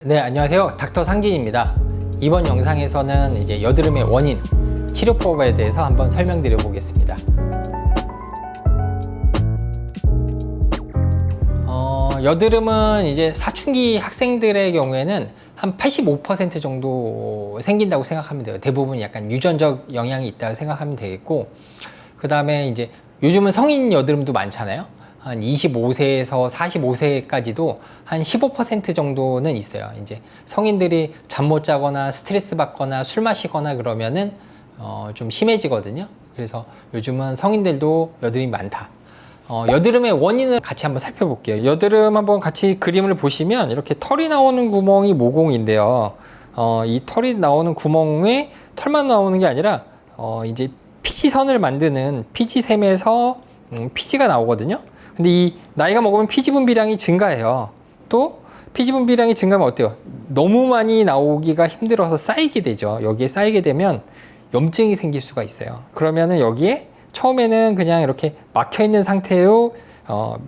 네, 안녕하세요. 닥터 상진입니다. 이번 영상에서는 이제 여드름의 원인, 치료법에 대해서 한번 설명드려 보겠습니다. 여드름은 이제 사춘기 학생들의 경우에는 한 85% 정도 생긴다고 생각하면 돼요. 대부분 약간 유전적 영향이 있다고 생각하면 되겠고, 그 다음에 이제 요즘은 성인 여드름도 많잖아요. 한 25세에서 45세까지도 한 15% 정도는 있어요. 이제 성인들이 잠 못 자거나 스트레스 받거나 술 마시거나 그러면은 좀 심해지거든요. 그래서 요즘은 성인들도 여드름이 많다. 여드름의 원인을 같이 한번 살펴볼게요. 여드름 한번 같이 그림을 보시면 이렇게 털이 나오는 구멍이 모공인데요. 이 털이 나오는 구멍에 털만 나오는 게 아니라 이제 피지선을 만드는 피지샘에서 피지가 나오거든요. 근데 이 나이가 먹으면 피지 분비량이 증가해요. 또 피지 분비량이 증가하면 어때요? 너무 많이 나오기가 힘들어서 쌓이게 되죠. 여기에 쌓이게 되면 염증이 생길 수가 있어요. 그러면은 여기에 처음에는 그냥 이렇게 막혀 있는 상태의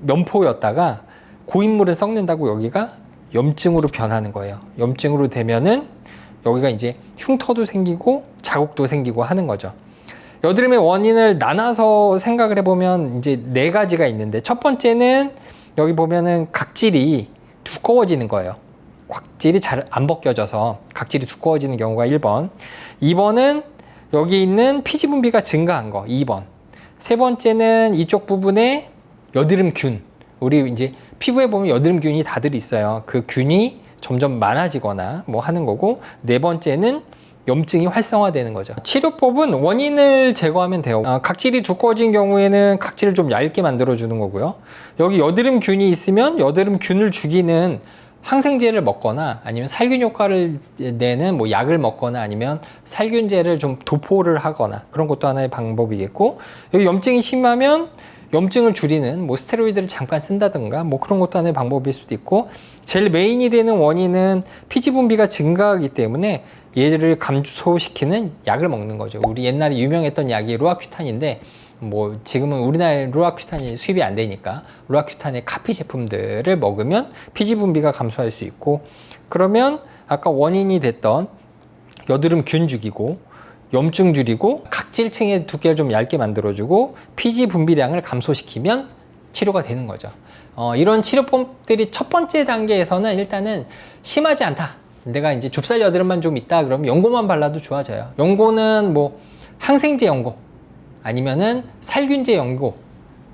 면포였다가 고인물을 썩는다고 여기가 염증으로 변하는 거예요. 염증으로 되면은 여기가 이제 흉터도 생기고 자국도 생기고 하는 거죠. 여드름의 원인을 나눠서 생각을 해보면 이제 4가지가 있는데, 첫 번째는 여기 보면은 각질이 두꺼워지는 거예요. 각질이 잘 안 벗겨져서 각질이 두꺼워지는 경우가 1번. 2번은 여기 있는 피지 분비가 증가한 거, 2번. 세 번째는 이쪽 부분에 여드름균. 우리 이제 피부에 보면 여드름균이 다들 있어요. 그 균이 점점 많아지거나 뭐 하는 거고, 네 번째는 염증이 활성화되는 거죠. 치료법은 원인을 제거하면 돼요. 각질이 두꺼워진 경우에는 각질을 좀 얇게 만들어 주는 거고요. 여기 여드름균이 있으면 여드름균을 죽이는 항생제를 먹거나 아니면 살균 효과를 내는 뭐 약을 먹거나 아니면 살균제를 좀 도포를 하거나, 그런 것도 하나의 방법이겠고, 여기 염증이 심하면 염증을 줄이는 뭐 스테로이드를 잠깐 쓴다든가 뭐 그런 것도 하나의 방법일 수도 있고, 제일 메인이 되는 원인은 피지 분비가 증가하기 때문에 얘를 감소시키는 약을 먹는 거죠. 우리 옛날에 유명했던 약이 로아큐탄인데, 뭐 지금은 우리나라에 로아큐탄이 수입이 안 되니까 로아큐탄의 카피 제품들을 먹으면 피지 분비가 감소할 수 있고, 그러면 아까 원인이 됐던 여드름균 죽이고 염증 줄이고 각질층의 두께를 좀 얇게 만들어주고 피지 분비량을 감소시키면 치료가 되는 거죠. 이런 치료법들이 첫 번째 단계에서는 일단은 심하지 않다, 내가 이제 좁쌀 여드름만 좀 있다 그러면 연고만 발라도 좋아져요. 연고는 뭐 항생제 연고, 아니면은 살균제 연고,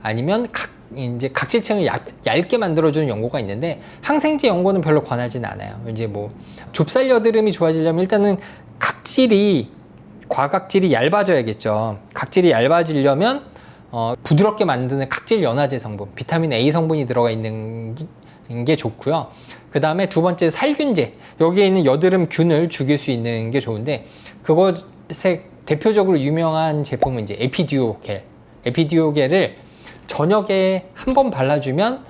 아니면 이제 각질층을 얇게 만들어주는 연고가 있는데, 항생제 연고는 별로 권하지는 않아요. 이제 뭐 좁쌀 여드름이 좋아지려면 일단은 과각질이 얇아져야겠죠. 각질이 얇아지려면 부드럽게 만드는 각질 연화제 성분, 비타민 A 성분이 들어가 있는 게 좋고요. 그 다음에 두 번째 살균제, 여기에 있는 여드름균을 죽일 수 있는 게 좋은데, 그것의 대표적으로 유명한 제품은 이제 에피듀오겔을 저녁에 한 번 발라주면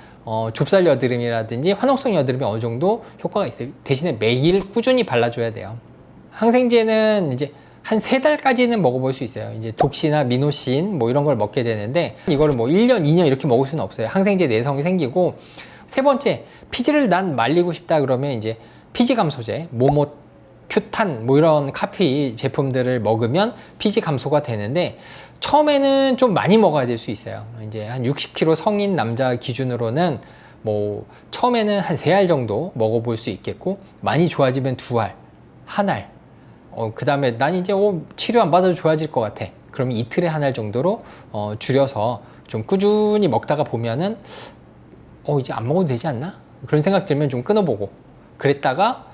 좁쌀 여드름이라든지 화농성 여드름이 어느 정도 효과가 있어요. 대신에 매일 꾸준히 발라줘야 돼요. 항생제는 이제 한 3달까지는 먹어볼 수 있어요. 이제 독시나 미노신 뭐 이런 걸 먹게 되는데, 이거를 뭐 1년, 2년 이렇게 먹을 수는 없어요. 항생제 내성이 생기고. 세 번째, 피지를 난 말리고 싶다 그러면 이제 피지 감소제, 큐탄 뭐 이런 카피 제품들을 먹으면 피지 감소가 되는데, 처음에는 좀 많이 먹어야 될 수 있어요. 이제 한 60kg 성인 남자 기준으로는 뭐 처음에는 한 3알 정도 먹어볼 수 있겠고, 많이 좋아지면 2알, 1알. 그 다음에 난 이제 치료 안 받아도 좋아질 것 같아, 그러면 이틀에 1알 정도로 줄여서 좀 꾸준히 먹다가 보면은 이제 안 먹어도 되지 않나? 그런 생각 들면 좀 끊어보고, 그랬다가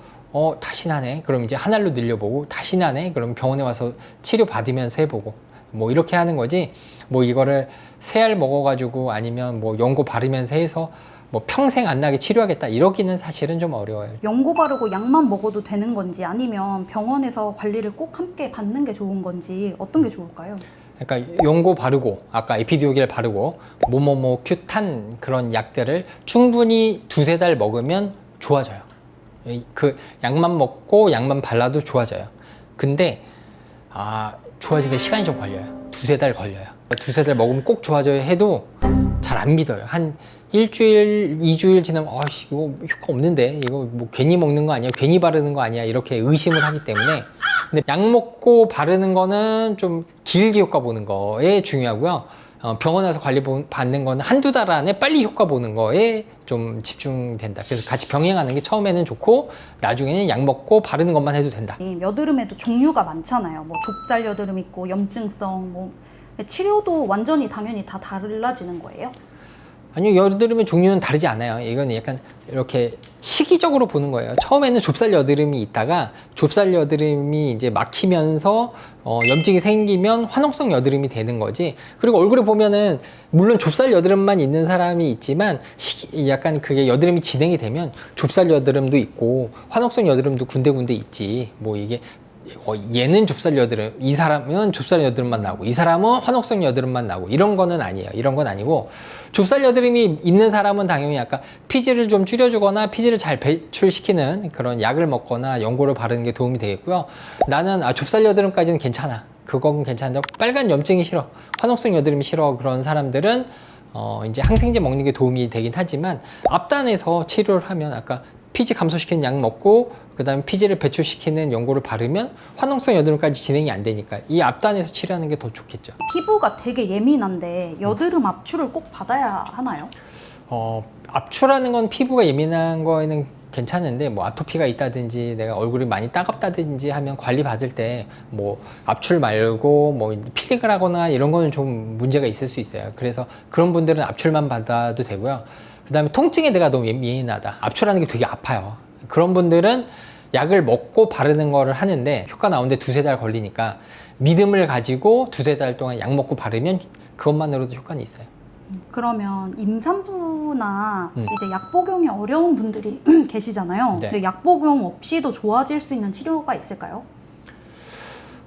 다시 나네, 그럼 이제 1알로 늘려보고, 다시 나네, 그럼 병원에 와서 치료 받으면서 해보고, 뭐 이렇게 하는 거지, 뭐 이거를 3알 먹어가지고 아니면 뭐 연고 바르면서 해서 뭐 평생 안 나게 치료하겠다 이러기는 사실은 좀 어려워요. 연고 바르고 약만 먹어도 되는 건지, 아니면 병원에서 관리를 꼭 함께 받는 게 좋은 건지, 어떤 게 좋을까요? 그러니까 연고 바르고 아까 에피듀오겔 바르고 큐탄 그런 약들을 충분히 2-3달 먹으면 좋아져요. 그 약만 먹고 약만 발라도 좋아져요. 근데 좋아지는 시간이 좀 걸려요. 2-3달 걸려요. 2-3달 먹으면 꼭 좋아져야 해도 잘 안 믿어요. 한 일주일, 2주일 지나면 아씨 이거 효과 없는데 이거 뭐 괜히 먹는 거 아니야? 괜히 바르는 거 아니야? 이렇게 의심을 하기 때문에 근데 약 먹고 바르는 거는 좀 길게 효과 보는 거에 중요하고요. 병원 와서 관리 받는 거는 한두 달 안에 빨리 효과 보는 거에 좀 집중된다. 그래서 같이 병행하는 게 처음에는 좋고 나중에는 약 먹고 바르는 것만 해도 된다. 이 여드름에도 종류가 많잖아요. 뭐 좁쌀 여드름 있고 염증성 뭐 치료도 완전히 당연히 다 달라지는 거예요? 아니요, 여드름의 종류는 다르지 않아요. 이건 약간 이렇게 시기적으로 보는 거예요. 처음에는 좁쌀 여드름이 있다가 좁쌀 여드름이 이제 막히면서 염증이 생기면 화농성 여드름이 되는 거지. 그리고 얼굴에 보면은 물론 좁쌀 여드름만 있는 사람이 있지만 약간 그게 여드름이 진행이 되면 좁쌀 여드름도 있고 화농성 여드름도 군데군데 있지. 뭐 이게 얘는 좁쌀 여드름, 이 사람은 좁쌀 여드름만 나고 이 사람은 화농성 여드름만 나고 이런 거는 아니에요. 이런 건 아니고 좁쌀 여드름이 있는 사람은 당연히 아까 피지를 좀 줄여주거나 피지를 잘 배출시키는 그런 약을 먹거나 연고를 바르는 게 도움이 되겠고요. 나는 좁쌀 여드름까지는 괜찮아. 그건 괜찮은데 빨간 염증이 싫어. 화농성 여드름이 싫어. 그런 사람들은 이제 항생제 먹는 게 도움이 되긴 하지만 앞단에서 치료를 하면 아까 피지 감소시키는 약 먹고 그 다음에 피지를 배출시키는 연고를 바르면 화농성 여드름까지 진행이 안 되니까 이 앞단에서 치료하는 게 더 좋겠죠. 피부가 되게 예민한데 여드름 압출을 꼭 받아야 하나요? 압출하는 건 피부가 예민한 거에는 괜찮은데 뭐 아토피가 있다든지 내가 얼굴이 많이 따갑다든지 하면 관리 받을 때 뭐 압출 말고 뭐 필링을 하거나 이런 거는 좀 문제가 있을 수 있어요. 그래서 그런 분들은 압출만 받아도 되고요. 그 다음에 통증에 내가 너무 예민하다. 압출하는 게 되게 아파요. 그런 분들은 약을 먹고 바르는 거를 하는데 효과 나오는데 두세 달 걸리니까 믿음을 가지고 두세 달 동안 약 먹고 바르면 그것만으로도 효과는 있어요. 그러면 임산부나 이제 약 복용이 어려운 분들이 계시잖아요. 네. 근데 약 복용 없이도 좋아질 수 있는 치료가 있을까요?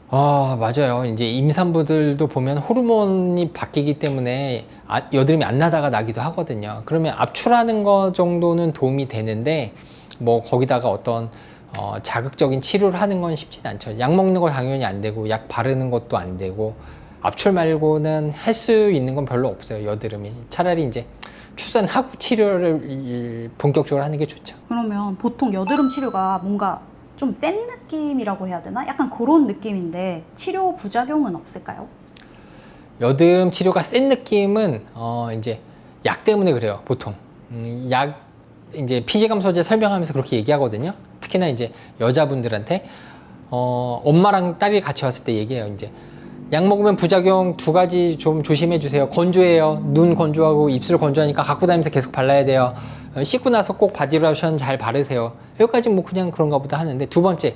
맞아요. 이제 임산부들도 보면 호르몬이 바뀌기 때문에 여드름이 안 나다가 나기도 하거든요. 그러면 압출하는 거 정도는 도움이 되는데 뭐 거기다가 어떤 자극적인 치료를 하는 건 쉽진 않죠. 약 먹는 거 당연히 안 되고 약 바르는 것도 안 되고 압출 말고는 할 수 있는 건 별로 없어요. 여드름이 차라리 이제 출산하고 치료를 본격적으로 하는 게 좋죠. 그러면 보통 여드름 치료가 뭔가 좀 센 느낌이라고 해야 되나? 약간 그런 느낌인데 치료 부작용은 없을까요? 여드름 치료가 센 느낌은 이제 약 때문에 그래요. 보통 약 이제 피지 감소제 설명하면서 그렇게 얘기하거든요. 특히나 이제 여자분들한테 엄마랑 딸이 같이 왔을 때 얘기해요. 이제 약 먹으면 부작용 두 가지 좀 조심해 주세요. 건조해요. 눈 건조하고 입술 건조하니까 갖고 다니면서 계속 발라야 돼요. 씻고 나서 꼭 바디로션 잘 바르세요. 여기까지 뭐 그냥 그런가 보다 하는데 두 번째,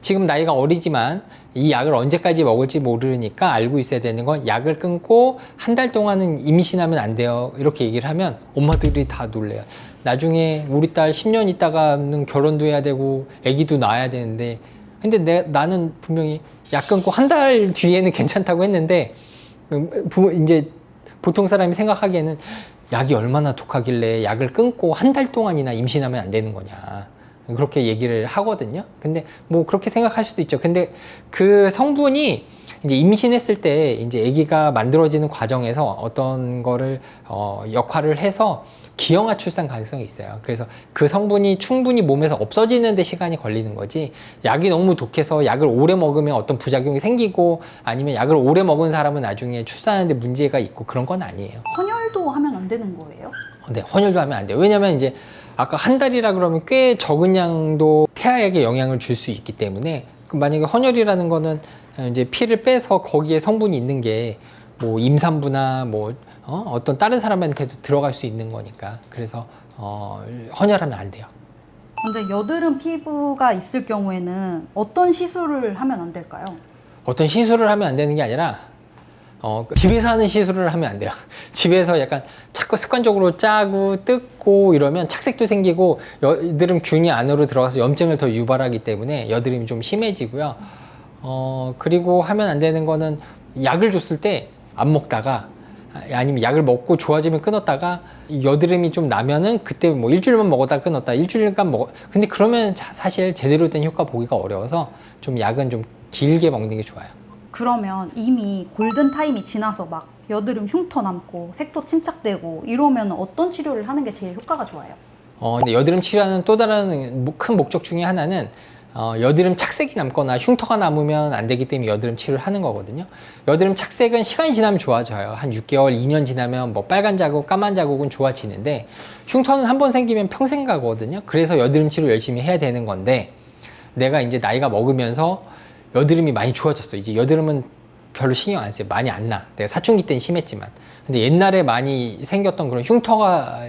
지금 나이가 어리지만 이 약을 언제까지 먹을지 모르니까 알고 있어야 되는 건 약을 끊고 한 달 동안은 임신하면 안 돼요. 이렇게 얘기를 하면 엄마들이 다 놀래요. 나중에 우리 딸 10년 있다가는 결혼도 해야 되고 아기도 낳아야 되는데 근데 나는 분명히 약 끊고 한 달 뒤에는 괜찮다고 했는데 이제 보통 사람이 생각하기에는 약이 얼마나 독하길래 약을 끊고 한 달 동안이나 임신하면 안 되는 거냐 그렇게 얘기를 하거든요. 근데 뭐 그렇게 생각할 수도 있죠. 근데 그 성분이 이제 임신했을 때 이제 아기가 만들어지는 과정에서 어떤 거를 역할을 해서 기형아 출산 가능성이 있어요. 그래서 그 성분이 충분히 몸에서 없어지는 데 시간이 걸리는 거지 약이 너무 독해서 약을 오래 먹으면 어떤 부작용이 생기고 아니면 약을 오래 먹은 사람은 나중에 출산하는데 문제가 있고 그런 건 아니에요. 헌혈도 하면 안 되는 거예요? 네, 헌혈도 하면 안 돼요. 왜냐면 이제 아까 한 달이라 그러면 꽤 적은 양도 태아에게 영향을 줄 수 있기 때문에 만약에 헌혈이라는 거는 이제 피를 빼서 거기에 성분이 있는 게 뭐 임산부나 뭐 어떤 다른 사람한테도 들어갈 수 있는 거니까 그래서 헌혈하면 안 돼요. 먼저 여드름 피부가 있을 경우에는 어떤 시술을 하면 안 될까요? 어떤 시술을 하면 안 되는 게 아니라 집에서 하는 시술을 하면 안 돼요. 집에서 약간 자꾸 습관적으로 짜고 뜯고 이러면 착색도 생기고 여드름 균이 안으로 들어가서 염증을 더 유발하기 때문에 여드름이 좀 심해지고요. 그리고 하면 안 되는 거는 약을 줬을 때 안 먹다가 아니면 약을 먹고 좋아지면 끊었다가 여드름이 좀 나면은 그때 뭐 일주일만 먹었다 끊었다 일주일간 근데 그러면 사실 제대로 된 효과 보기가 어려워서 좀 약은 좀 길게 먹는 게 좋아요. 그러면 이미 골든 타임이 지나서 막 여드름 흉터 남고 색소 침착되고 이러면 어떤 치료를 하는 게 제일 효과가 좋아요? 근데 여드름 치료하는 또 다른 큰 목적 중에 하나는 여드름 착색이 남거나 흉터가 남으면 안 되기 때문에 여드름 치료를 하는 거거든요. 여드름 착색은 시간이 지나면 좋아져요. 한 6개월, 2년 지나면 뭐 빨간 자국, 까만 자국은 좋아지는데 흉터는 한 번 생기면 평생 가거든요. 그래서 여드름 치료 열심히 해야 되는 건데 내가 이제 나이가 먹으면서 여드름이 많이 좋아졌어. 이제 여드름은 별로 신경 안 써요. 많이 안 나. 내가 사춘기 때는 심했지만. 근데 옛날에 많이 생겼던 그런 흉터가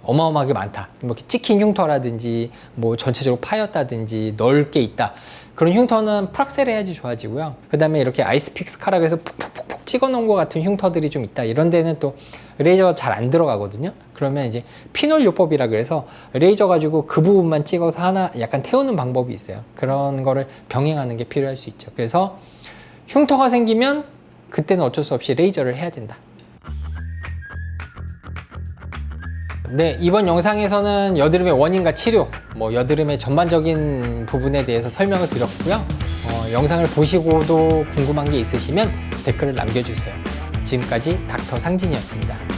어마어마하게 많다. 뭐 이렇게 찍힌 흉터라든지 뭐 전체적으로 파였다든지 넓게 있다. 그런 흉터는 프락셀 해야지 좋아지고요. 그 다음에 이렇게 아이스픽 스카라그에서 푹푹푹 찍어 놓은 것 같은 흉터들이 좀 있다. 이런 데는 또 레이저가 잘 안 들어가거든요. 그러면 이제 피놀 요법이라 그래서 레이저 가지고 그 부분만 찍어서 하나 약간 태우는 방법이 있어요. 그런 거를 병행하는 게 필요할 수 있죠. 그래서 흉터가 생기면 그때는 어쩔 수 없이 레이저를 해야 된다. 네, 이번 영상에서는 여드름의 원인과 치료, 뭐 여드름의 전반적인 부분에 대해서 설명을 드렸고요. 영상을 보시고도 궁금한 게 있으시면 댓글을 남겨주세요. 지금까지 닥터 상진이었습니다.